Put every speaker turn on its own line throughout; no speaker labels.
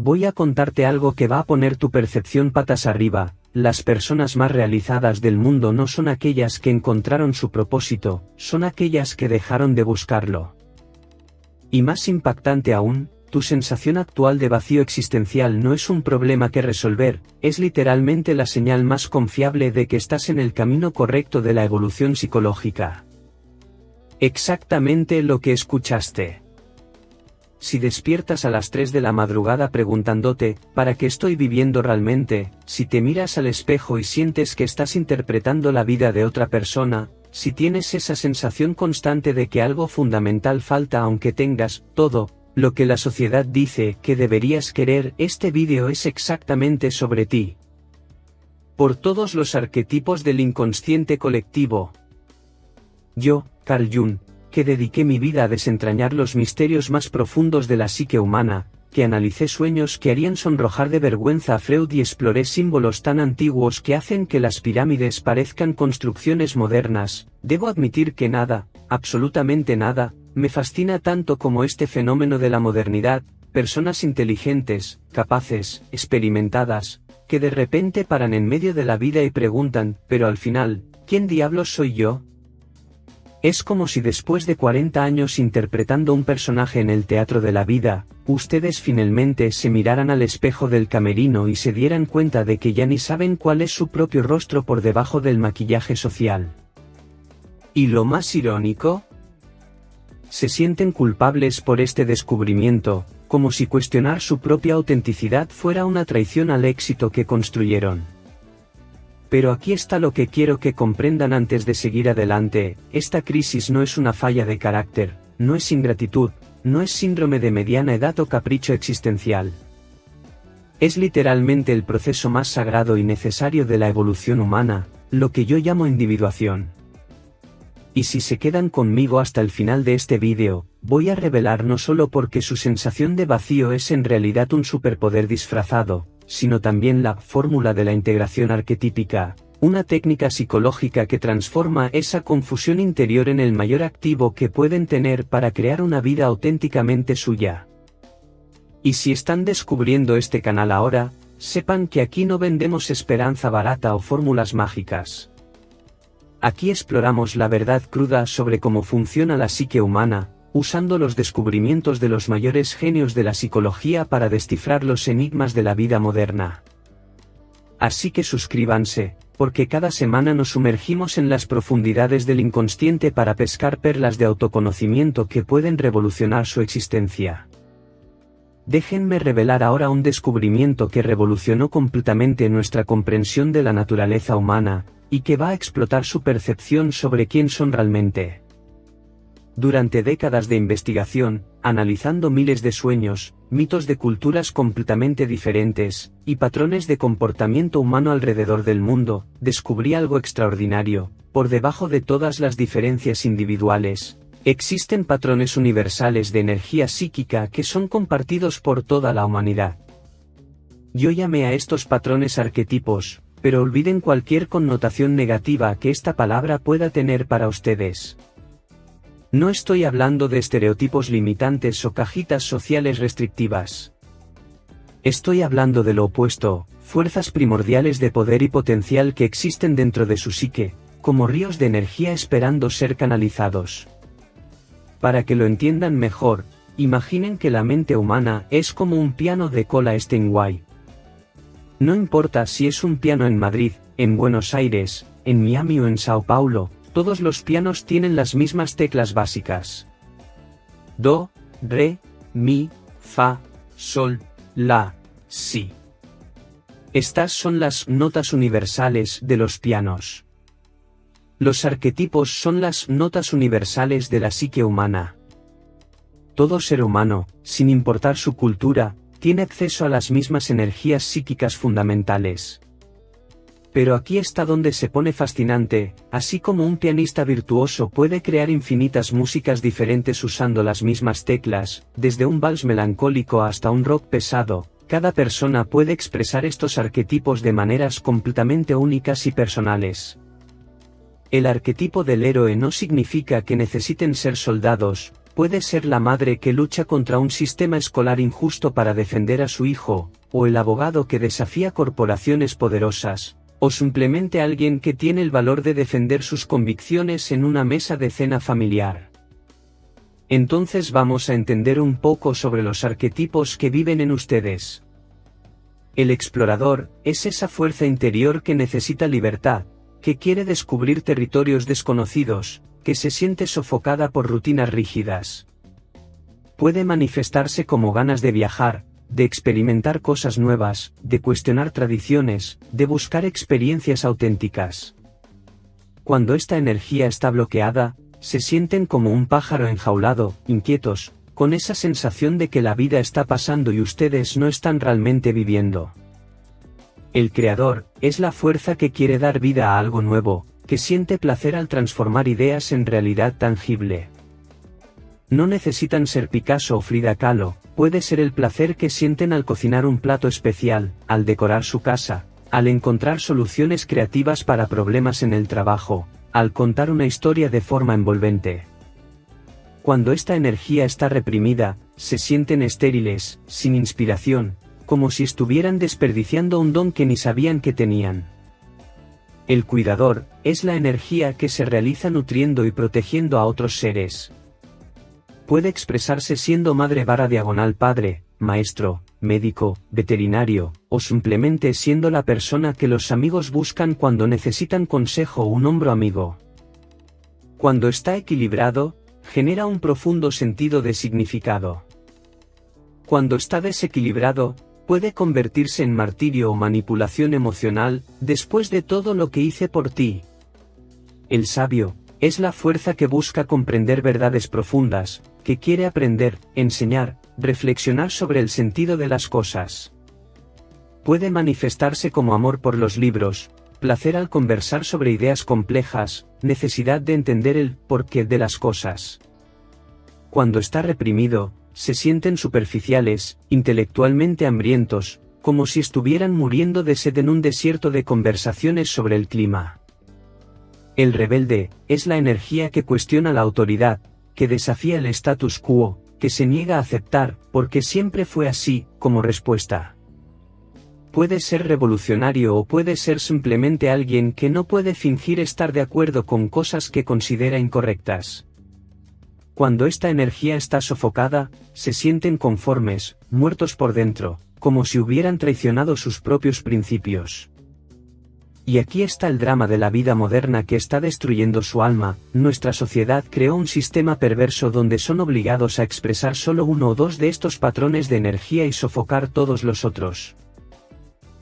Voy a contarte algo que va a poner tu percepción patas arriba. Las personas más realizadas del mundo no son aquellas que encontraron su propósito, son aquellas que dejaron de buscarlo. Y más impactante aún, tu sensación actual de vacío existencial no es un problema que resolver, es literalmente la señal más confiable de que estás en el camino correcto de la evolución psicológica. Exactamente lo que escuchaste. Si despiertas a las 3 de la madrugada preguntándote, ¿para qué estoy viviendo realmente?, si te miras al espejo y sientes que estás interpretando la vida de otra persona, si tienes esa sensación constante de que algo fundamental falta aunque tengas todo lo que la sociedad dice que deberías querer, este vídeo es exactamente sobre ti. Por todos los arquetipos del inconsciente colectivo. Yo, Carl Jung, que dediqué mi vida a desentrañar los misterios más profundos de la psique humana, que analicé sueños que harían sonrojar de vergüenza a Freud y exploré símbolos tan antiguos que hacen que las pirámides parezcan construcciones modernas, debo admitir que nada, absolutamente nada, me fascina tanto como este fenómeno de la modernidad, personas inteligentes, capaces, experimentadas, que de repente paran en medio de la vida y preguntan, pero al final, ¿quién diablos soy yo? Es como si después de 40 años interpretando un personaje en el teatro de la vida, ustedes finalmente se miraran al espejo del camerino y se dieran cuenta de que ya ni saben cuál es su propio rostro por debajo del maquillaje social. ¿Y lo más irónico? Se sienten culpables por este descubrimiento, como si cuestionar su propia autenticidad fuera una traición al éxito que construyeron. Pero aquí está lo que quiero que comprendan antes de seguir adelante: esta crisis no es una falla de carácter, no es ingratitud, no es síndrome de mediana edad o capricho existencial. Es literalmente el proceso más sagrado y necesario de la evolución humana, lo que yo llamo individuación. Y si se quedan conmigo hasta el final de este vídeo, voy a revelar no solo porque su sensación de vacío es en realidad un superpoder disfrazado, sino también la fórmula de la integración arquetípica, una técnica psicológica que transforma esa confusión interior en el mayor activo que pueden tener para crear una vida auténticamente suya. Y si están descubriendo este canal ahora, sepan que aquí no vendemos esperanza barata o fórmulas mágicas. Aquí exploramos la verdad cruda sobre cómo funciona la psique humana, usando los descubrimientos de los mayores genios de la psicología para descifrar los enigmas de la vida moderna. Así que suscríbanse, porque cada semana nos sumergimos en las profundidades del inconsciente para pescar perlas de autoconocimiento que pueden revolucionar su existencia. Déjenme revelar ahora un descubrimiento que revolucionó completamente nuestra comprensión de la naturaleza humana, y que va a explotar su percepción sobre quién son realmente. Durante décadas de investigación, analizando miles de sueños, mitos de culturas completamente diferentes, y patrones de comportamiento humano alrededor del mundo, descubrí algo extraordinario: por debajo de todas las diferencias individuales, existen patrones universales de energía psíquica que son compartidos por toda la humanidad. Yo llamé a estos patrones arquetipos, pero olviden cualquier connotación negativa que esta palabra pueda tener para ustedes. No estoy hablando de estereotipos limitantes o cajitas sociales restrictivas. Estoy hablando de lo opuesto, fuerzas primordiales de poder y potencial que existen dentro de su psique, como ríos de energía esperando ser canalizados. Para que lo entiendan mejor, imaginen que la mente humana es como un piano de cola Steinway. No importa si es un piano en Madrid, en Buenos Aires, en Miami o en Sao Paulo, todos los pianos tienen las mismas teclas básicas: do, re, mi, fa, sol, la, si. Estas son las notas universales de los pianos. Los arquetipos son las notas universales de la psique humana. Todo ser humano, sin importar su cultura, tiene acceso a las mismas energías psíquicas fundamentales. Pero aquí está donde se pone fascinante: así como un pianista virtuoso puede crear infinitas músicas diferentes usando las mismas teclas, desde un vals melancólico hasta un rock pesado, cada persona puede expresar estos arquetipos de maneras completamente únicas y personales. El arquetipo del héroe no significa que necesiten ser soldados, puede ser la madre que lucha contra un sistema escolar injusto para defender a su hijo, o el abogado que desafía corporaciones poderosas, o simplemente alguien que tiene el valor de defender sus convicciones en una mesa de cena familiar. Entonces vamos a entender un poco sobre los arquetipos que viven en ustedes. El explorador es esa fuerza interior que necesita libertad, que quiere descubrir territorios desconocidos, que se siente sofocada por rutinas rígidas. Puede manifestarse como ganas de viajar, de experimentar cosas nuevas, de cuestionar tradiciones, de buscar experiencias auténticas. Cuando esta energía está bloqueada, se sienten como un pájaro enjaulado, inquietos, con esa sensación de que la vida está pasando y ustedes no están realmente viviendo. El creador es la fuerza que quiere dar vida a algo nuevo, que siente placer al transformar ideas en realidad tangible. No necesitan ser Picasso o Frida Kahlo, puede ser el placer que sienten al cocinar un plato especial, al decorar su casa, al encontrar soluciones creativas para problemas en el trabajo, al contar una historia de forma envolvente. Cuando esta energía está reprimida, se sienten estériles, sin inspiración, como si estuvieran desperdiciando un don que ni sabían que tenían. El cuidador es la energía que se realiza nutriendo y protegiendo a otros seres. Puede expresarse siendo madre / padre, maestro, médico, veterinario, o simplemente siendo la persona que los amigos buscan cuando necesitan consejo o un hombro amigo. Cuando está equilibrado, genera un profundo sentido de significado. Cuando está desequilibrado, puede convertirse en martirio o manipulación emocional, después de todo lo que hice por ti. El sabio es la fuerza que busca comprender verdades profundas, que quiere aprender, enseñar, reflexionar sobre el sentido de las cosas. Puede manifestarse como amor por los libros, placer al conversar sobre ideas complejas, necesidad de entender el porqué de las cosas. Cuando está reprimido, se sienten superficiales, intelectualmente hambrientos, como si estuvieran muriendo de sed en un desierto de conversaciones sobre el clima. El rebelde es la energía que cuestiona la autoridad, que desafía el status quo, que se niega a aceptar, porque siempre fue así, como respuesta. Puede ser revolucionario o puede ser simplemente alguien que no puede fingir estar de acuerdo con cosas que considera incorrectas. Cuando esta energía está sofocada, se sienten conformes, muertos por dentro, como si hubieran traicionado sus propios principios. Y aquí está el drama de la vida moderna que está destruyendo su alma. Nuestra sociedad creó un sistema perverso donde son obligados a expresar solo uno o dos de estos patrones de energía y sofocar todos los otros.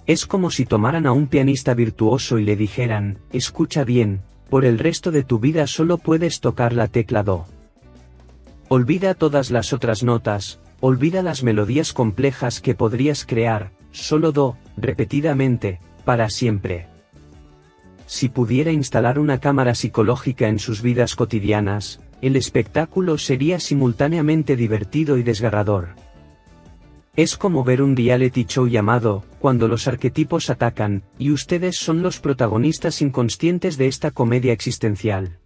Es como si tomaran a un pianista virtuoso y le dijeran, escucha bien, por el resto de tu vida solo puedes tocar la tecla do. Olvida todas las otras notas, olvida las melodías complejas que podrías crear, solo do, repetidamente, para siempre. Si pudiera instalar una cámara psicológica en sus vidas cotidianas, el espectáculo sería simultáneamente divertido y desgarrador. Es como ver un reality show llamado, cuando los arquetipos atacan, y ustedes son los protagonistas inconscientes de esta comedia existencial.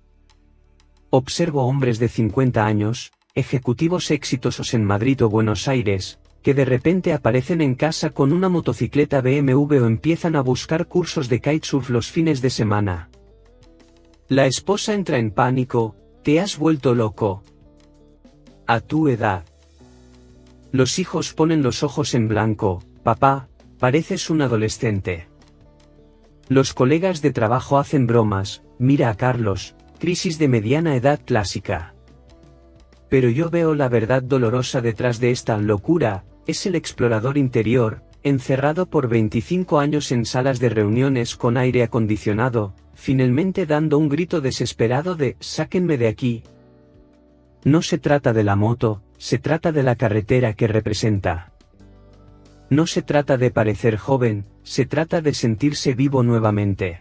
Observo hombres de 50 años, ejecutivos exitosos en Madrid o Buenos Aires, que de repente aparecen en casa con una motocicleta BMW o empiezan a buscar cursos de kitesurf los fines de semana. La esposa entra en pánico, te has vuelto loco. A tu edad. Los hijos ponen los ojos en blanco, papá, pareces un adolescente. Los colegas de trabajo hacen bromas, mira a Carlos, crisis de mediana edad clásica. Pero yo veo la verdad dolorosa detrás de esta locura. Es el explorador interior, encerrado por 25 años en salas de reuniones con aire acondicionado, finalmente dando un grito desesperado de «sáquenme de aquí». No se trata de la moto, se trata de la carretera que representa. No se trata de parecer joven, se trata de sentirse vivo nuevamente.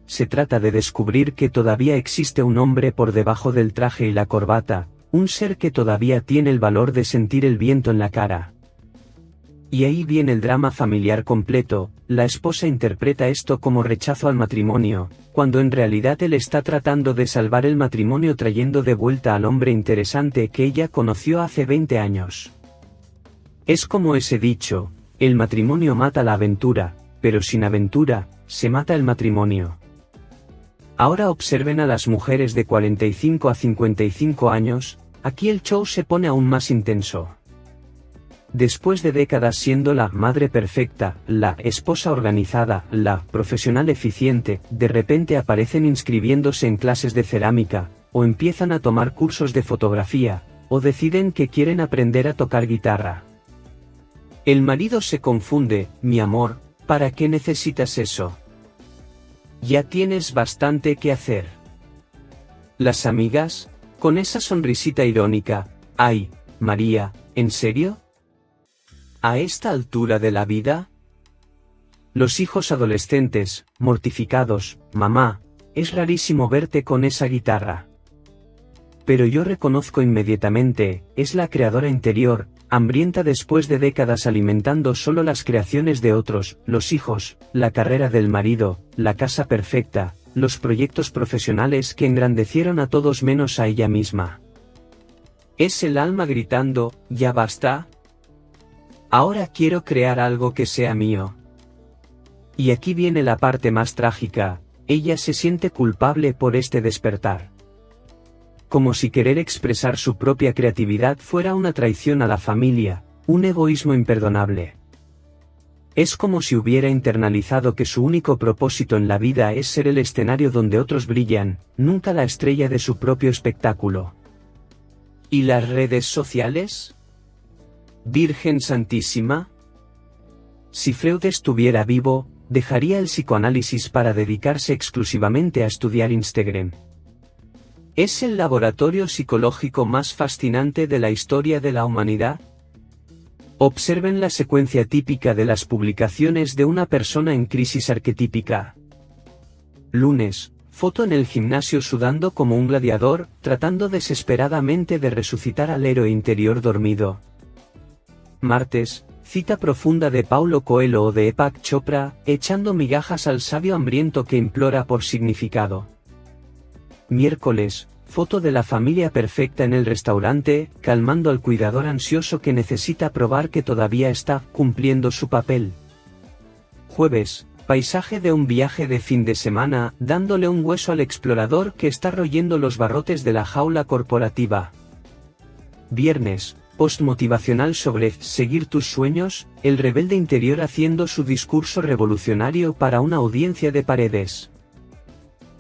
Se trata de descubrir que todavía existe un hombre por debajo del traje y la corbata, un ser que todavía tiene el valor de sentir el viento en la cara. Y ahí viene el drama familiar completo. La esposa interpreta esto como rechazo al matrimonio, cuando en realidad él está tratando de salvar el matrimonio trayendo de vuelta al hombre interesante que ella conoció hace 20 años. Es como ese dicho, el matrimonio mata la aventura, pero sin aventura, se mata el matrimonio. Ahora observen a las mujeres de 45 a 55 años, aquí el show se pone aún más intenso. Después de décadas siendo la madre perfecta, la esposa organizada, la profesional eficiente, de repente aparecen inscribiéndose en clases de cerámica, o empiezan a tomar cursos de fotografía, o deciden que quieren aprender a tocar guitarra. El marido se confunde, mi amor, ¿para qué necesitas eso? Ya tienes bastante que hacer. Las amigas, con esa sonrisita irónica, ay, María, ¿en serio? ¿A esta altura de la vida? Los hijos adolescentes, mortificados, mamá, es rarísimo verte con esa guitarra. Pero yo reconozco inmediatamente, es la creadora interior, hambrienta después de décadas alimentando solo las creaciones de otros, los hijos, la carrera del marido, la casa perfecta, los proyectos profesionales que engrandecieron a todos menos a ella misma. Es el alma gritando, ya basta. Ahora quiero crear algo que sea mío. Y aquí viene la parte más trágica, ella se siente culpable por este despertar. Como si querer expresar su propia creatividad fuera una traición a la familia, un egoísmo imperdonable. Es como si hubiera internalizado que su único propósito en la vida es ser el escenario donde otros brillan, nunca la estrella de su propio espectáculo. ¿Y las redes sociales? Virgen Santísima. Si Freud estuviera vivo, dejaría el psicoanálisis para dedicarse exclusivamente a estudiar Instagram. ¿Es el laboratorio psicológico más fascinante de la historia de la humanidad? Observen la secuencia típica de las publicaciones de una persona en crisis arquetípica. Lunes, foto en el gimnasio sudando como un gladiador, tratando desesperadamente de resucitar al héroe interior dormido. Martes, cita profunda de Paulo Coelho o de Deepak Chopra, echando migajas al sabio hambriento que implora por significado. Miércoles, foto de la familia perfecta en el restaurante, calmando al cuidador ansioso que necesita probar que todavía está cumpliendo su papel. Jueves, paisaje de un viaje de fin de semana, dándole un hueso al explorador que está royendo los barrotes de la jaula corporativa. Viernes, post motivacional sobre seguir tus sueños, el rebelde interior haciendo su discurso revolucionario para una audiencia de paredes.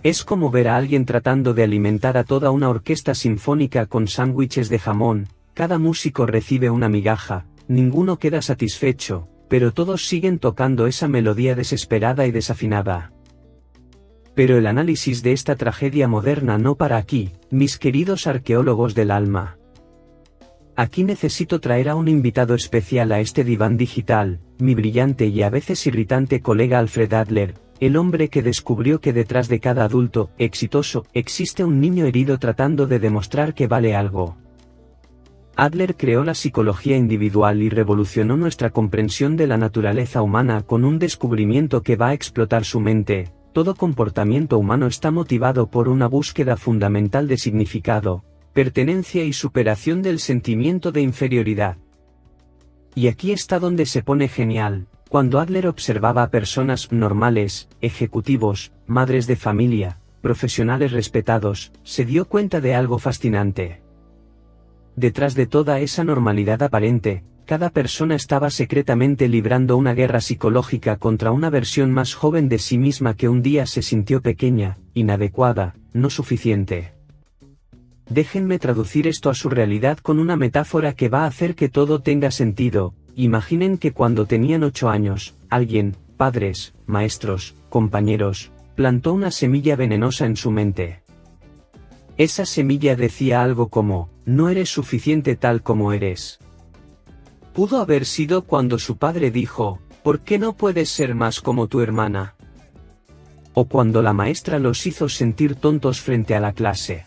Es como ver a alguien tratando de alimentar a toda una orquesta sinfónica con sándwiches de jamón, cada músico recibe una migaja, ninguno queda satisfecho, pero todos siguen tocando esa melodía desesperada y desafinada. Pero el análisis de esta tragedia moderna no para aquí, mis queridos arqueólogos del alma. Aquí necesito traer a un invitado especial a este diván digital, mi brillante y a veces irritante colega Alfred Adler, el hombre que descubrió que detrás de cada adulto exitoso existe un niño herido tratando de demostrar que vale algo. Adler creó la psicología individual y revolucionó nuestra comprensión de la naturaleza humana con un descubrimiento que va a explotar su mente. Todo comportamiento humano está motivado por una búsqueda fundamental de significado, pertenencia y superación del sentimiento de inferioridad. Y aquí está donde se pone genial. Cuando Adler observaba a personas normales, ejecutivos, madres de familia, profesionales respetados, se dio cuenta de algo fascinante. Detrás de toda esa normalidad aparente, cada persona estaba secretamente librando una guerra psicológica contra una versión más joven de sí misma que un día se sintió pequeña, inadecuada, no suficiente. Déjenme traducir esto a su realidad con una metáfora que va a hacer que todo tenga sentido. Imaginen que cuando tenían 8 años, alguien, padres, maestros, compañeros, plantó una semilla venenosa en su mente. Esa semilla decía algo como, no eres suficiente tal como eres. Pudo haber sido cuando su padre dijo, ¿por qué no puedes ser más como tu hermana? O cuando la maestra los hizo sentir tontos frente a la clase.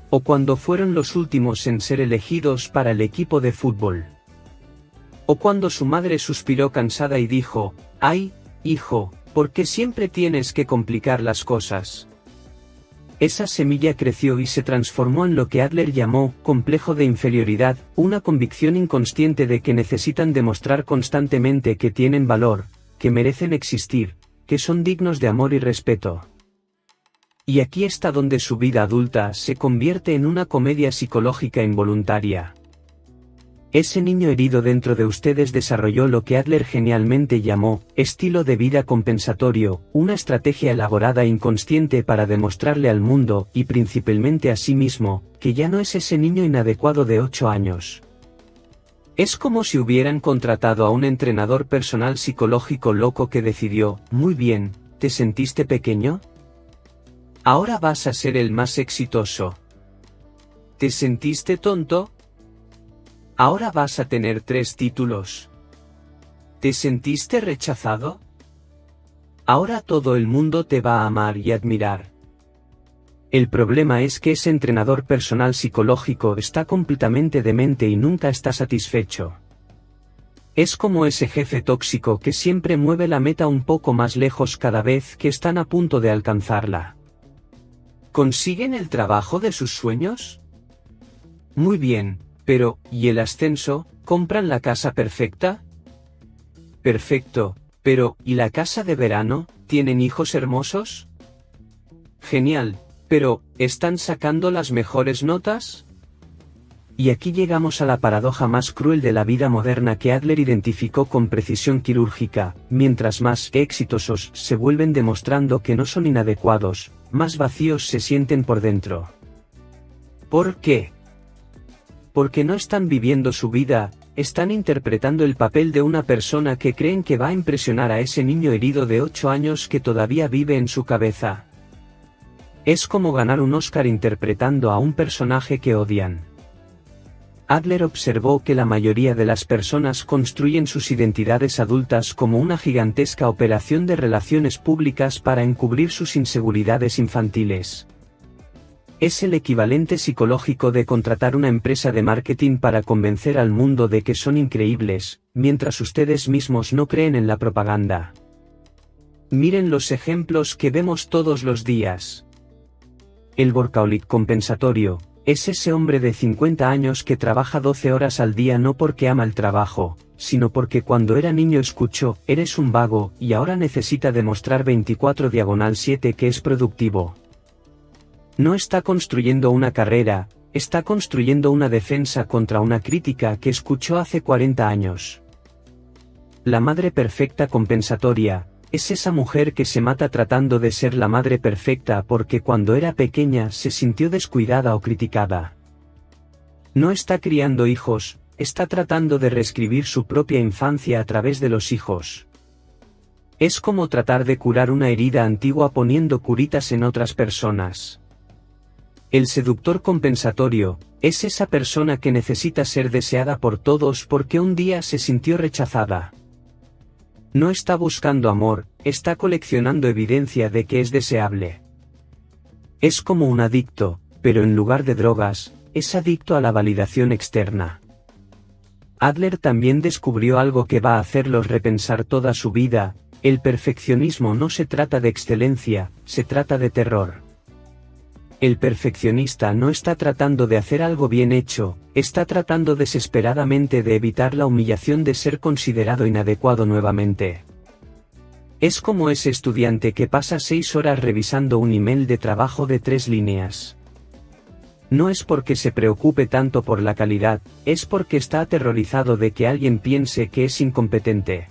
O cuando fueron los últimos en ser elegidos para el equipo de fútbol. O cuando su madre suspiró cansada y dijo, «Ay, hijo, ¿por qué siempre tienes que complicar las cosas?». Esa semilla creció y se transformó en lo que Adler llamó complejo de inferioridad, una convicción inconsciente de que necesitan demostrar constantemente que tienen valor, que merecen existir, que son dignos de amor y respeto. Y aquí está donde su vida adulta se convierte en una comedia psicológica involuntaria. Ese niño herido dentro de ustedes desarrolló lo que Adler genialmente llamó estilo de vida compensatorio, una estrategia elaborada e inconsciente para demostrarle al mundo, y principalmente a sí mismo, que ya no es ese niño inadecuado de 8 años. Es como si hubieran contratado a un entrenador personal psicológico loco que decidió, muy bien, ¿te sentiste pequeño? Ahora vas a ser el más exitoso. ¿Te sentiste tonto? Ahora vas a tener 3 títulos. ¿Te sentiste rechazado? Ahora todo el mundo te va a amar y admirar. El problema es que ese entrenador personal psicológico está completamente demente y nunca está satisfecho. Es como ese jefe tóxico que siempre mueve la meta un poco más lejos cada vez que están a punto de alcanzarla. ¿Consiguen el trabajo de sus sueños? Muy bien. Pero, ¿y el ascenso? ¿Compran la casa perfecta? Perfecto, pero, ¿y la casa de verano? ¿Tienen hijos hermosos? Genial, pero, ¿están sacando las mejores notas? Y aquí llegamos a la paradoja más cruel de la vida moderna que Adler identificó con precisión quirúrgica: mientras más exitosos se vuelven demostrando que no son inadecuados, más vacíos se sienten por dentro. ¿Por qué? Porque no están viviendo su vida, están interpretando el papel de una persona que creen que va a impresionar a ese niño herido de 8 años que todavía vive en su cabeza. Es como ganar un Oscar interpretando a un personaje que odian. Adler observó que la mayoría de las personas construyen sus identidades adultas como una gigantesca operación de relaciones públicas para encubrir sus inseguridades infantiles. Es el equivalente psicológico de contratar una empresa de marketing para convencer al mundo de que son increíbles, mientras ustedes mismos no creen en la propaganda. Miren los ejemplos que vemos todos los días. El workaholic compensatorio es ese hombre de 50 años que trabaja 12 horas al día no porque ama el trabajo, sino porque cuando era niño escuchó, eres un vago, y ahora necesita demostrar 24/7 que es productivo. No está construyendo una carrera, está construyendo una defensa contra una crítica que escuchó hace 40 años. La madre perfecta compensatoria es esa mujer que se mata tratando de ser la madre perfecta porque cuando era pequeña se sintió descuidada o criticada. No está criando hijos, está tratando de reescribir su propia infancia a través de los hijos. Es como tratar de curar una herida antigua poniendo curitas en otras personas. El seductor compensatorio es esa persona que necesita ser deseada por todos porque un día se sintió rechazada. No está buscando amor, está coleccionando evidencia de que es deseable. Es como un adicto, pero en lugar de drogas, es adicto a la validación externa. Adler también descubrió algo que va a hacerlos repensar toda su vida: el perfeccionismo no se trata de excelencia, se trata de terror. El perfeccionista no está tratando de hacer algo bien hecho, está tratando desesperadamente de evitar la humillación de ser considerado inadecuado nuevamente. Es como ese estudiante que pasa 6 horas revisando un email de trabajo de 3 líneas. No es porque se preocupe tanto por la calidad, es porque está aterrorizado de que alguien piense que es incompetente.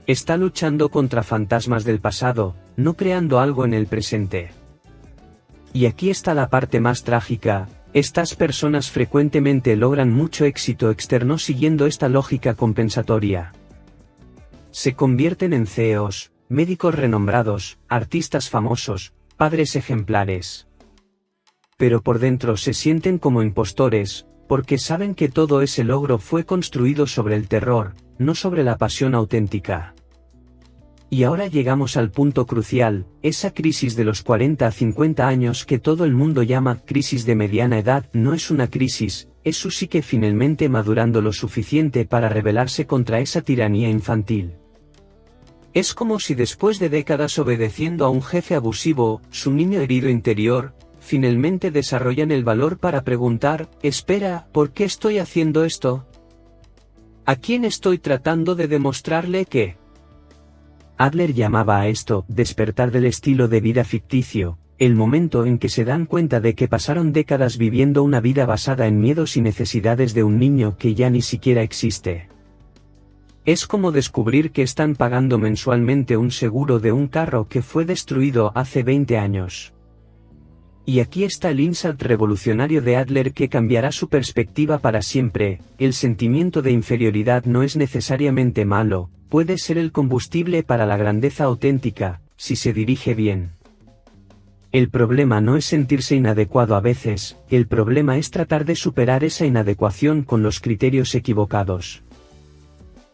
Está luchando contra fantasmas del pasado, no creando algo en el presente. Y aquí está la parte más trágica: estas personas frecuentemente logran mucho éxito externo siguiendo esta lógica compensatoria. Se convierten en CEOs, médicos renombrados, artistas famosos, padres ejemplares. Pero por dentro se sienten como impostores, porque saben que todo ese logro fue construido sobre el terror, no sobre la pasión auténtica. Y ahora llegamos al punto crucial, esa crisis de los 40 a 50 años que todo el mundo llama crisis de mediana edad no es una crisis, es su psique finalmente madurando lo suficiente para rebelarse contra esa tiranía infantil. Es como si después de décadas obedeciendo a un jefe abusivo, su niño herido interior, finalmente desarrollan el valor para preguntar, espera, ¿por qué estoy haciendo esto? ¿A quién estoy tratando de demostrarle que? Adler llamaba a esto despertar del estilo de vida ficticio, el momento en que se dan cuenta de que pasaron décadas viviendo una vida basada en miedos y necesidades de un niño que ya ni siquiera existe. Es como descubrir que están pagando mensualmente un seguro de un carro que fue destruido hace 20 años. Y aquí está el insight revolucionario de Adler que cambiará su perspectiva para siempre, el sentimiento de inferioridad no es necesariamente malo, puede ser el combustible para la grandeza auténtica, si se dirige bien. El problema no es sentirse inadecuado a veces, el problema es tratar de superar esa inadecuación con los criterios equivocados.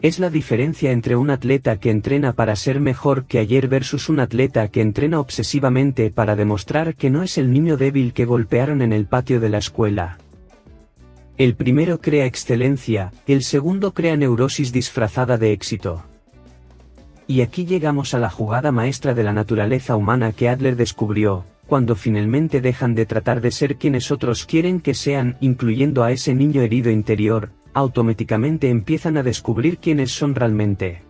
Es la diferencia entre un atleta que entrena para ser mejor que ayer versus un atleta que entrena obsesivamente para demostrar que no es el niño débil que golpearon en el patio de la escuela. El primero crea excelencia, el segundo crea neurosis disfrazada de éxito. Y aquí llegamos a la jugada maestra de la naturaleza humana que Adler descubrió, cuando finalmente dejan de tratar de ser quienes otros quieren que sean, incluyendo a ese niño herido interior, automáticamente empiezan a descubrir quiénes son realmente.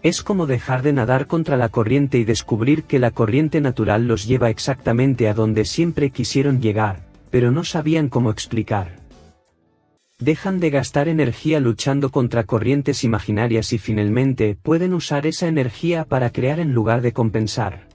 Es como dejar de nadar contra la corriente y descubrir que la corriente natural los lleva exactamente a donde siempre quisieron llegar, pero no sabían cómo explicar. Dejan de gastar energía luchando contra corrientes imaginarias y finalmente pueden usar esa energía para crear en lugar de compensar.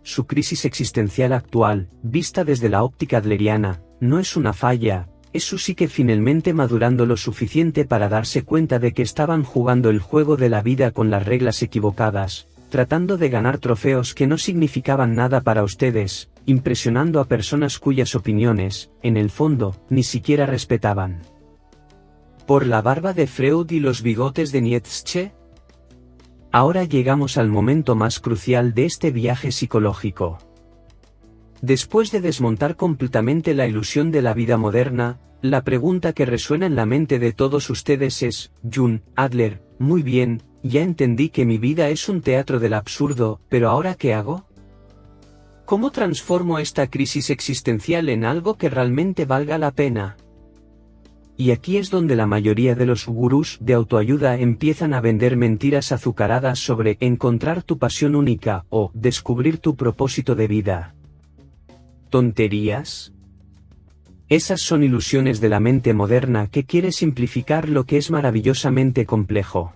Su crisis existencial actual, vista desde la óptica adleriana, no es una falla, es su psique finalmente madurando lo suficiente para darse cuenta de que estaban jugando el juego de la vida con las reglas equivocadas, tratando de ganar trofeos que no significaban nada para ustedes, impresionando a personas cuyas opiniones, en el fondo, ni siquiera respetaban. ¿Por la barba de Freud y los bigotes de Nietzsche? Ahora llegamos al momento más crucial de este viaje psicológico. Después de desmontar completamente la ilusión de la vida moderna, la pregunta que resuena en la mente de todos ustedes es, Jung, Adler, muy bien, ya entendí que mi vida es un teatro del absurdo, pero ¿ahora qué hago? ¿Cómo transformo esta crisis existencial en algo que realmente valga la pena? Y aquí es donde la mayoría de los gurús de autoayuda empiezan a vender mentiras azucaradas sobre encontrar tu pasión única o descubrir tu propósito de vida. ¿Tonterías? Esas son ilusiones de la mente moderna que quiere simplificar lo que es maravillosamente complejo.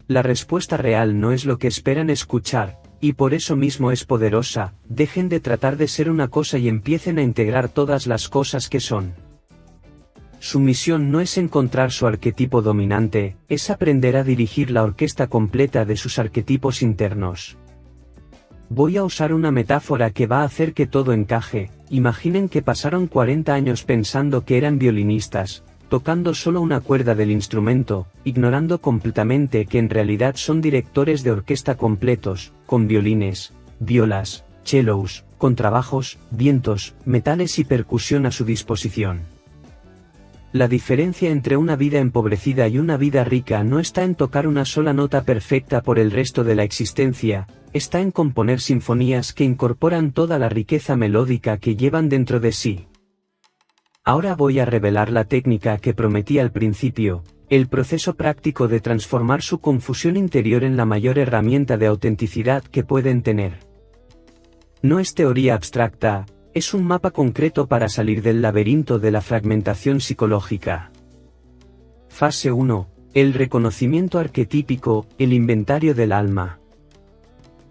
La respuesta real no es lo que esperan escuchar, y por eso mismo es poderosa. Dejen de tratar de ser una cosa y empiecen a integrar todas las cosas que son. Su misión no es encontrar su arquetipo dominante, es aprender a dirigir la orquesta completa de sus arquetipos internos. Voy a usar una metáfora que va a hacer que todo encaje. Imaginen que pasaron 40 años pensando que eran violinistas, tocando solo una cuerda del instrumento, ignorando completamente que en realidad son directores de orquesta completos, con violines, violas, cellos, contrabajos, vientos, metales y percusión a su disposición. La diferencia entre una vida empobrecida y una vida rica no está en tocar una sola nota perfecta por el resto de la existencia, está en componer sinfonías que incorporan toda la riqueza melódica que llevan dentro de sí. Ahora voy a revelar la técnica que prometí al principio, el proceso práctico de transformar su confusión interior en la mayor herramienta de autenticidad que pueden tener. No es teoría abstracta, es un mapa concreto para salir del laberinto de la fragmentación psicológica. Fase 1. El reconocimiento arquetípico, el inventario del alma.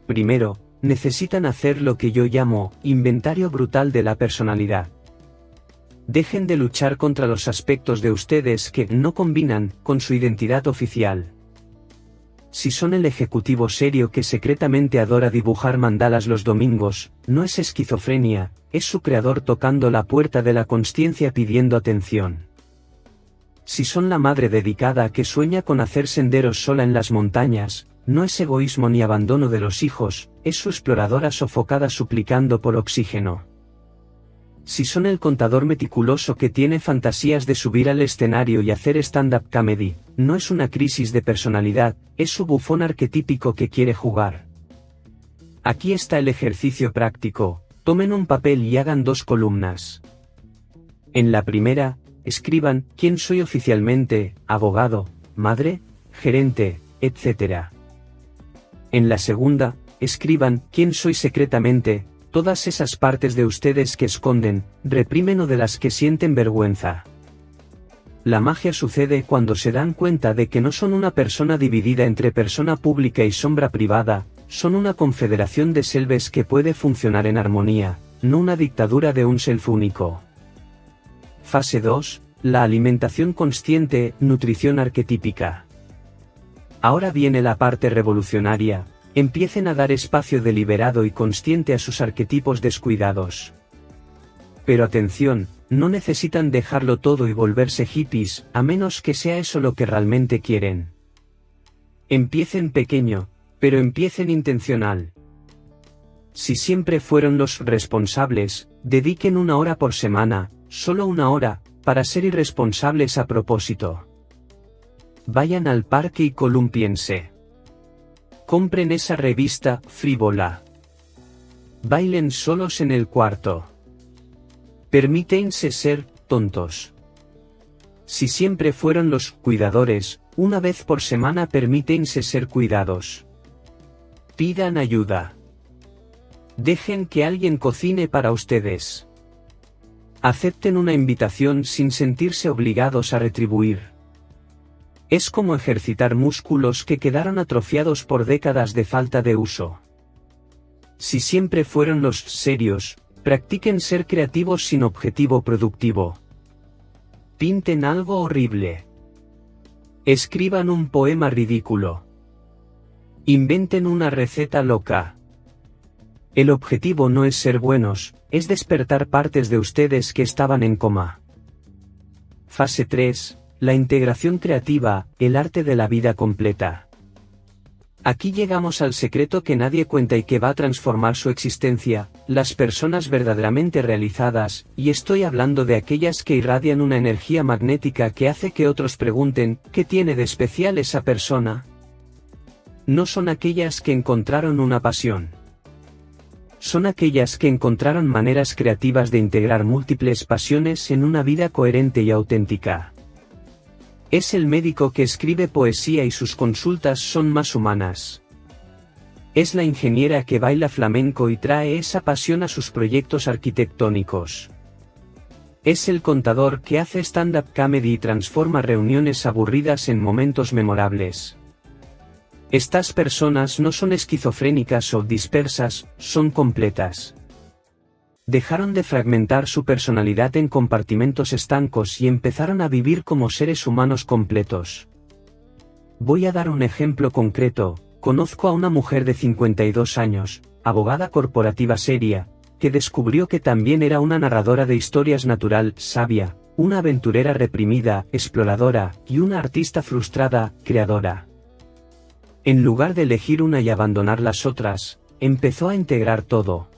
Primero, necesitan hacer lo que yo llamo inventario brutal de la personalidad. Dejen de luchar contra los aspectos de ustedes que no combinan con su identidad oficial. Si son el ejecutivo serio que secretamente adora dibujar mandalas los domingos, no es esquizofrenia, es su creador tocando la puerta de la consciencia pidiendo atención. Si son la madre dedicada que sueña con hacer senderos sola en las montañas, no es egoísmo ni abandono de los hijos, es su exploradora sofocada suplicando por oxígeno. Si son el contador meticuloso que tiene fantasías de subir al escenario y hacer stand-up comedy, no es una crisis de personalidad, es su bufón arquetípico que quiere jugar. Aquí está el ejercicio práctico, tomen un papel y hagan 2 columnas. En la primera, escriban, ¿quién soy oficialmente? Abogado, madre, gerente, etc. En la segunda, escriban, ¿quién soy secretamente? Todas esas partes de ustedes que esconden, reprimen o de las que sienten vergüenza. La magia sucede cuando se dan cuenta de que no son una persona dividida entre persona pública y sombra privada, son una confederación de selves que puede funcionar en armonía, no una dictadura de un self único. Fase 2, la alimentación consciente, nutrición arquetípica. Ahora viene la parte revolucionaria. Empiecen a dar espacio deliberado y consciente a sus arquetipos descuidados. Pero atención, no necesitan dejarlo todo y volverse hippies, a menos que sea eso lo que realmente quieren. Empiecen pequeño, pero empiecen intencional. Si siempre fueron los responsables, dediquen 1 hora por semana, solo 1 hora, para ser irresponsables a propósito. Vayan al parque y colúmpiense. Compren esa revista frívola. Bailen solos en el cuarto. Permítense ser tontos. Si siempre fueron los cuidadores, 1 vez por semana permítense ser cuidados. Pidan ayuda. Dejen que alguien cocine para ustedes. Acepten una invitación sin sentirse obligados a retribuir. Es como ejercitar músculos que quedaron atrofiados por décadas de falta de uso. Si siempre fueron los serios, practiquen ser creativos sin objetivo productivo. Pinten algo horrible. Escriban un poema ridículo. Inventen una receta loca. El objetivo no es ser buenos, es despertar partes de ustedes que estaban en coma. Fase 3. La integración creativa, el arte de la vida completa. Aquí llegamos al secreto que nadie cuenta y que va a transformar su existencia, las personas verdaderamente realizadas, y estoy hablando de aquellas que irradian una energía magnética que hace que otros pregunten, ¿qué tiene de especial esa persona? No son aquellas que encontraron una pasión. Son aquellas que encontraron maneras creativas de integrar múltiples pasiones en una vida coherente y auténtica. Es el médico que escribe poesía y sus consultas son más humanas. Es la ingeniera que baila flamenco y trae esa pasión a sus proyectos arquitectónicos. Es el contador que hace stand-up comedy y transforma reuniones aburridas en momentos memorables. Estas personas no son esquizofrénicas o dispersas, son completas. Dejaron de fragmentar su personalidad en compartimentos estancos y empezaron a vivir como seres humanos completos. Voy a dar un ejemplo concreto. Conozco a una mujer de 52 años, abogada corporativa seria, que descubrió que también era una narradora de historias natural, sabia, una aventurera reprimida, exploradora, y una artista frustrada, creadora. En lugar de elegir una y abandonar las otras, empezó a integrar todo.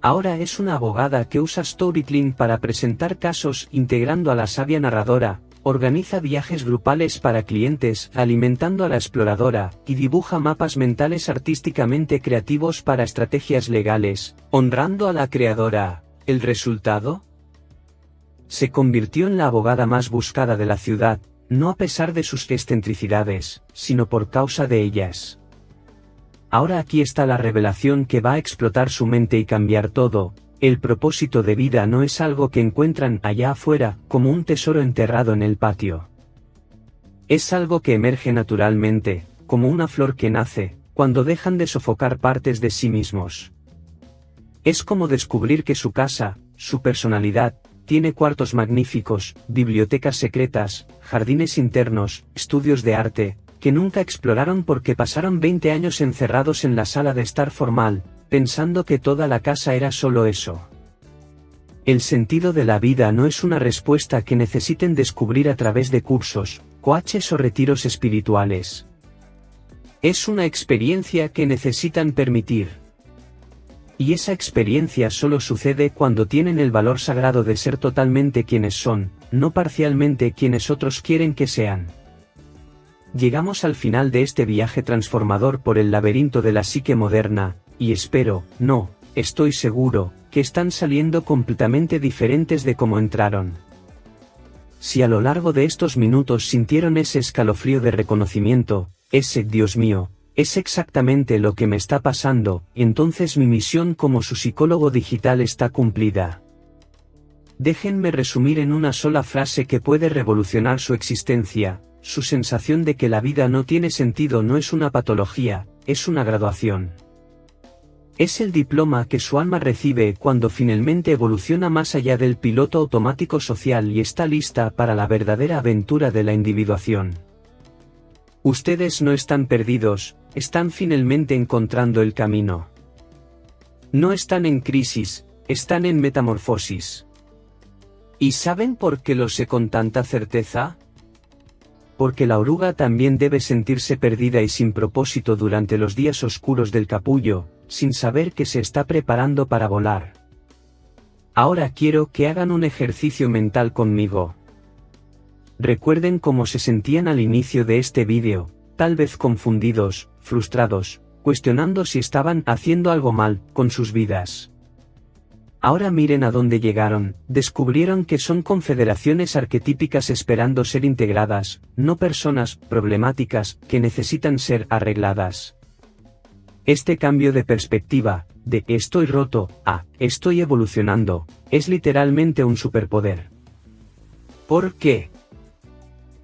Ahora es una abogada que usa storytelling para presentar casos integrando a la sabia narradora, organiza viajes grupales para clientes alimentando a la exploradora, y dibuja mapas mentales artísticamente creativos para estrategias legales, honrando a la creadora. ¿El resultado? Se convirtió en la abogada más buscada de la ciudad, no a pesar de sus excentricidades, sino por causa de ellas. Ahora aquí está la revelación que va a explotar su mente y cambiar todo. El propósito de vida no es algo que encuentran allá afuera, como un tesoro enterrado en el patio. Es algo que emerge naturalmente, como una flor que nace, cuando dejan de sofocar partes de sí mismos. Es como descubrir que su casa, su personalidad, tiene cuartos magníficos, bibliotecas secretas, jardines internos, estudios de arte, que nunca exploraron porque pasaron 20 años encerrados en la sala de estar formal, pensando que toda la casa era solo eso. El sentido de la vida no es una respuesta que necesiten descubrir a través de cursos, coaches o retiros espirituales. Es una experiencia que necesitan permitir. Y esa experiencia solo sucede cuando tienen el valor sagrado de ser totalmente quienes son, no parcialmente quienes otros quieren que sean. Llegamos al final de este viaje transformador por el laberinto de la psique moderna, y espero, no, estoy seguro, que están saliendo completamente diferentes de como entraron. Si a lo largo de estos minutos sintieron ese escalofrío de reconocimiento, ese Dios mío, es exactamente lo que me está pasando, entonces mi misión como su psicólogo digital está cumplida. Déjenme resumir en una sola frase que puede revolucionar su existencia: su sensación de que la vida no tiene sentido no es una patología, es una graduación. Es el diploma que su alma recibe cuando finalmente evoluciona más allá del piloto automático social y está lista para la verdadera aventura de la individuación. Ustedes no están perdidos, están finalmente encontrando el camino. No están en crisis, están en metamorfosis. ¿Y saben por qué lo sé con tanta certeza? Porque la oruga también debe sentirse perdida y sin propósito durante los días oscuros del capullo, sin saber que se está preparando para volar. Ahora quiero que hagan un ejercicio mental conmigo. Recuerden cómo se sentían al inicio de este vídeo, tal vez confundidos, frustrados, cuestionando si estaban haciendo algo mal con sus vidas. Ahora miren a dónde llegaron, descubrieron que son confederaciones arquetípicas esperando ser integradas, no personas problemáticas que necesitan ser arregladas. Este cambio de perspectiva, de estoy roto a estoy evolucionando, es literalmente un superpoder. ¿Por qué?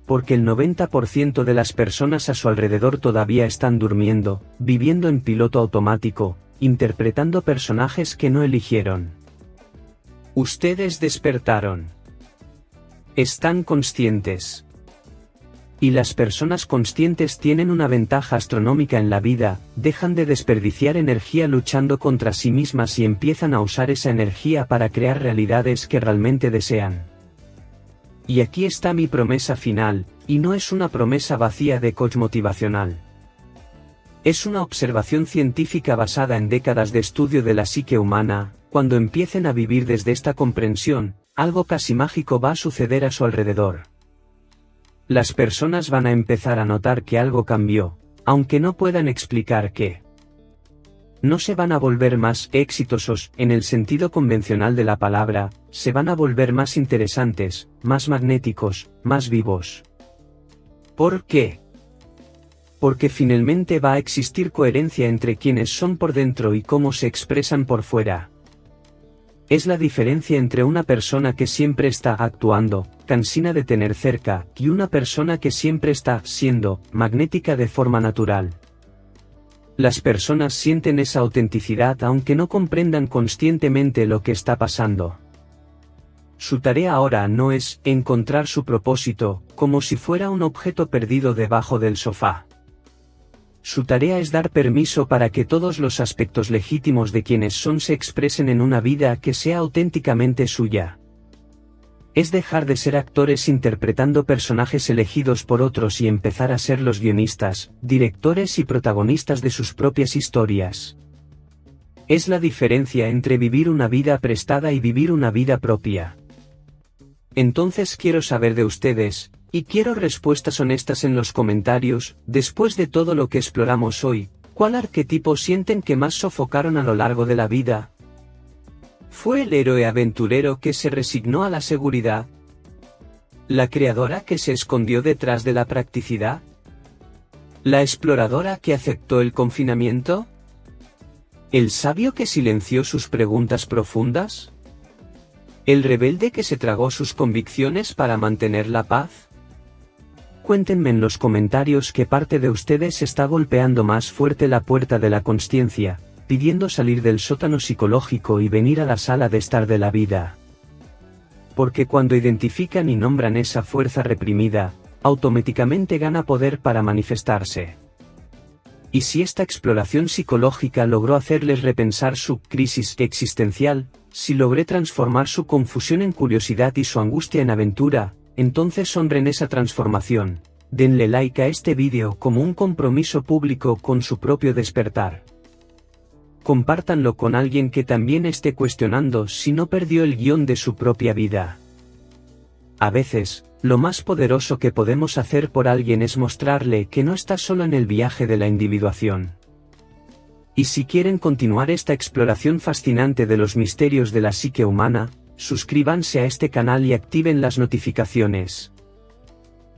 Porque el 90% de las personas a su alrededor todavía están durmiendo, viviendo en piloto automático, interpretando personajes que no eligieron. Ustedes despertaron. Están conscientes. Y las personas conscientes tienen una ventaja astronómica en la vida, dejan de desperdiciar energía luchando contra sí mismas y empiezan a usar esa energía para crear realidades que realmente desean. Y aquí está mi promesa final, y no es una promesa vacía de coach motivacional. Es una observación científica basada en décadas de estudio de la psique humana. Cuando empiecen a vivir desde esta comprensión, algo casi mágico va a suceder a su alrededor. Las personas van a empezar a notar que algo cambió, aunque no puedan explicar qué. No se van a volver más exitosos en el sentido convencional de la palabra, se van a volver más interesantes, más magnéticos, más vivos. ¿Por qué? Porque finalmente va a existir coherencia entre quienes son por dentro y cómo se expresan por fuera. Es la diferencia entre una persona que siempre está actuando, cansina de tener cerca, y una persona que siempre está siendo magnética de forma natural. Las personas sienten esa autenticidad aunque no comprendan conscientemente lo que está pasando. Su tarea ahora no es encontrar su propósito, como si fuera un objeto perdido debajo del sofá. Su tarea es dar permiso para que todos los aspectos legítimos de quienes son se expresen en una vida que sea auténticamente suya. Es dejar de ser actores interpretando personajes elegidos por otros y empezar a ser los guionistas, directores y protagonistas de sus propias historias. Es la diferencia entre vivir una vida prestada y vivir una vida propia. Entonces quiero saber de ustedes, y quiero respuestas honestas en los comentarios, después de todo lo que exploramos hoy, ¿cuál arquetipo sienten que más sofocaron a lo largo de la vida? ¿Fue el héroe aventurero que se resignó a la seguridad? ¿La creadora que se escondió detrás de la practicidad? ¿La exploradora que aceptó el confinamiento? ¿El sabio que silenció sus preguntas profundas? ¿El rebelde que se tragó sus convicciones para mantener la paz? Cuéntenme en los comentarios qué parte de ustedes está golpeando más fuerte la puerta de la consciencia, pidiendo salir del sótano psicológico y venir a la sala de estar de la vida. Porque cuando identifican y nombran esa fuerza reprimida, automáticamente gana poder para manifestarse. Y si esta exploración psicológica logró hacerles repensar su crisis existencial, si logré transformar su confusión en curiosidad y su angustia en aventura, entonces honren esa transformación, denle like a este vídeo como un compromiso público con su propio despertar. Compártanlo con alguien que también esté cuestionando si no perdió el guión de su propia vida. A veces, lo más poderoso que podemos hacer por alguien es mostrarle que no está solo en el viaje de la individuación. Y si quieren continuar esta exploración fascinante de los misterios de la psique humana, suscríbanse a este canal y activen las notificaciones.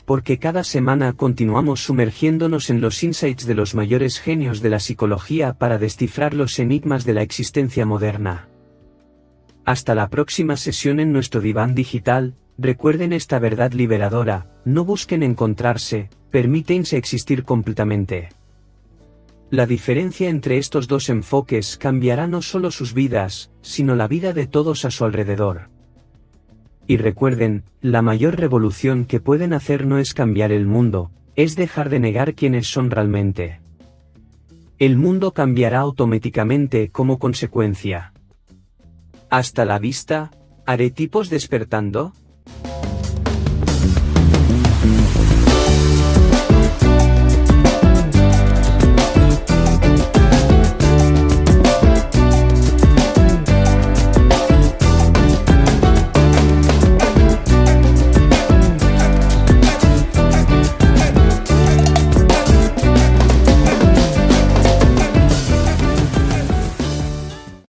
Porque cada semana continuamos sumergiéndonos en los insights de los mayores genios de la psicología para descifrar los enigmas de la existencia moderna. Hasta la próxima sesión en nuestro diván digital. Recuerden esta verdad liberadora: no busquen encontrarse, permítanse existir completamente. La diferencia entre estos dos enfoques cambiará no solo sus vidas, sino la vida de todos a su alrededor. Y recuerden, la mayor revolución que pueden hacer no es cambiar el mundo, es dejar de negar quiénes son realmente. El mundo cambiará automáticamente como consecuencia. Hasta la vista, arquetipos despertando.